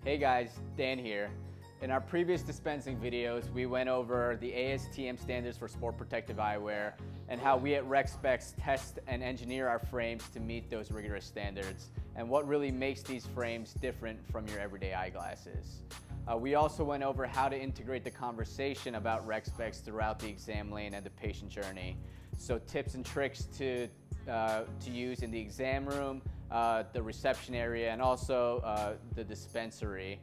Hey guys, Dan here. In our previous dispensing videos, we went over the ASTM standards for sport protective eyewear and how we at RecSpecs test and engineer our frames to meet those rigorous standards and what really makes these frames different from your everyday eyeglasses. We also went over how to integrate the conversation about RecSpecs throughout the exam lane and the patient journey. So tips and tricks to use in the exam room, the reception area, and also the dispensary,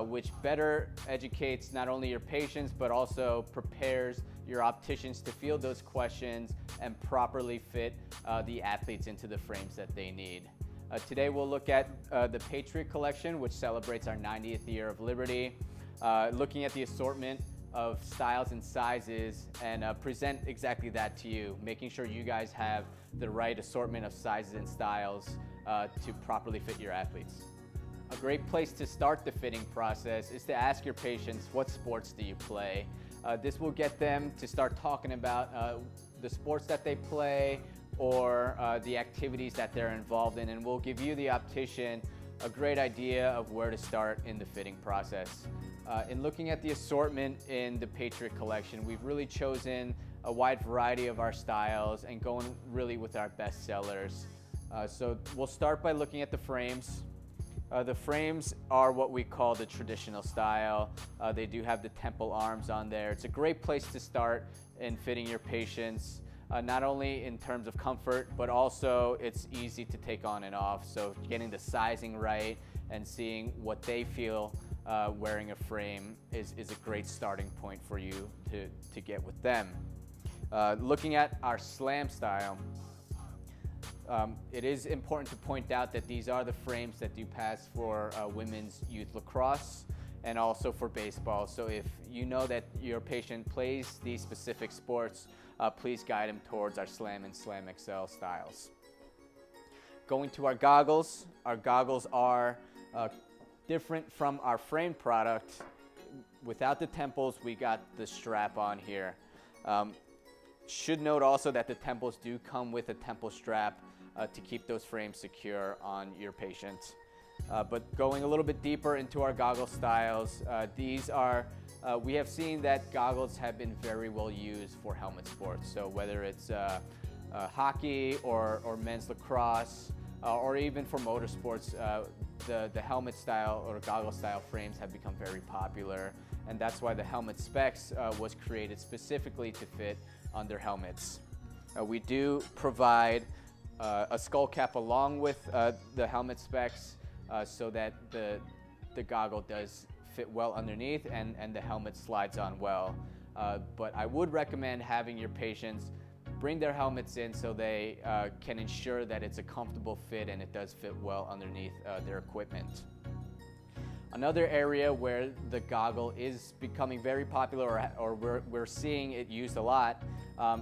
which better educates not only your patients but also prepares your opticians to field those questions and properly fit the athletes into the frames that they need. Today we'll look at the Patriot Collection, which celebrates our 90th year of liberty, looking at the assortment of styles and sizes and present exactly that to you, making sure you guys have the right assortment of sizes and styles to properly fit your athletes. A great place to start the fitting process is to ask your patients, what sports do you play? This will get them to start talking about the sports that they play or the activities that they're involved in, and we'll give you, the optician, a great idea of where to start in the fitting process. In looking at the assortment in the Patriot Collection, we've really chosen a wide variety of our styles and going really with our best sellers. So we'll start by looking at the frames. The frames are what we call the traditional style. They do have the temple arms on there. It's a great place to start in fitting your patients, not only in terms of comfort, but also it's easy to take on and off. So getting the sizing right and seeing what they feel wearing a frame is a great starting point for you to get with them. Looking at our slam style, it is important to point out that these are the frames that do pass for women's youth lacrosse and also for baseball. So if you know that your patient plays these specific sports, please guide them towards our Slam and Slam XL styles. Going to our goggles are different from our frame product. Without the temples, we got the strap on here. Should note also that the temples do come with a temple strap to keep those frames secure on your patient. But going a little bit deeper into our goggle styles, we have seen that goggles have been very well used for helmet sports. So whether it's hockey or men's lacrosse, or even for motorsports, the helmet style or goggle style frames have become very popular, and that's why the helmet specs was created specifically to fit under helmets. We do provide a skull cap along with the helmet specs so that the goggle does fit well underneath and the helmet slides on well. But I would recommend having your patients bring their helmets in so they can ensure that it's a comfortable fit and it does fit well underneath their equipment. Another area where the goggle is becoming very popular, or we're seeing it used a lot,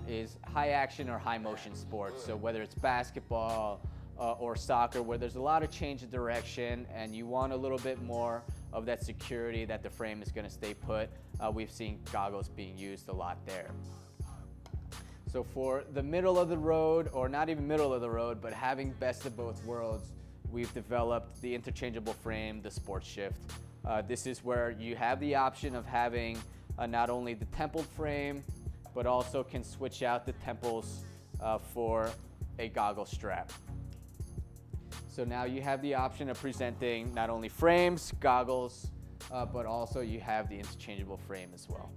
is high action or high motion sports. So whether it's basketball or soccer, where there's a lot of change of direction and you want a little bit more of that security that the frame is going to stay put, we've seen goggles being used a lot there. So for the middle of the road, or not even middle of the road, but having best of both worlds, we've developed the interchangeable frame, the Sports Shift. This is where you have the option of having not only the templed frame, but also can switch out the temples for a goggle strap. So now you have the option of presenting not only frames, goggles, but also you have the interchangeable frame as well.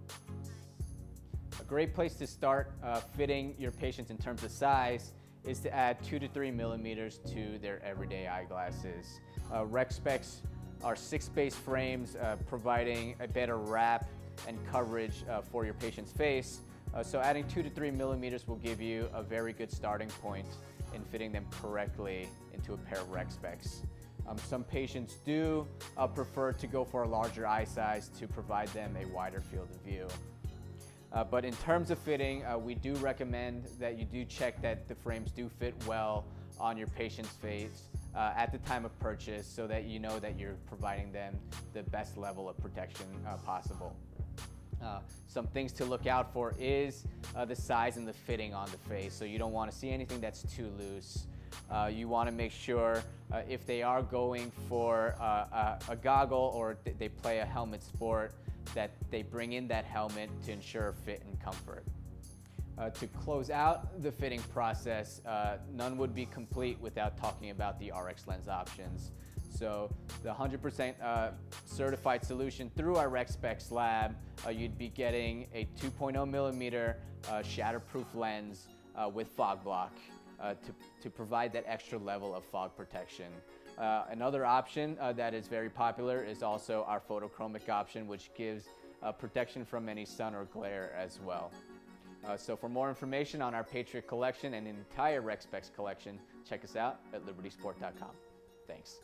A great place to start fitting your patients in terms of size is to add 2 to 3 millimeters to their everyday eyeglasses. RecSpecs are 6-space frames providing a better wrap and coverage for your patient's face. So adding 2 to 3 millimeters will give you a very good starting point in fitting them correctly into a pair of RecSpecs. Some patients do prefer to go for a larger eye size to provide them a wider field of view. But in terms of fitting, we do recommend that you do check that the frames do fit well on your patient's face at the time of purchase, so that you know that you're providing them the best level of protection possible. Some things to look out for is the size and the fitting on the face. So you don't want to see anything that's too loose. You want to make sure if they are going for a goggle or they play a helmet sport, that they bring in that helmet to ensure fit and comfort. To close out the fitting process, none would be complete without talking about the RX lens options. So the 100% certified solution through our RexSpecs lab, you'd be getting a 2.0 millimeter shatterproof lens with fog block to provide that extra level of fog protection. Another option that is very popular is also our photochromic option, which gives protection from any sun or glare as well. So for more information on our Patriot Collection and entire RexSpecs collection, check us out at libertysport.com. Thanks.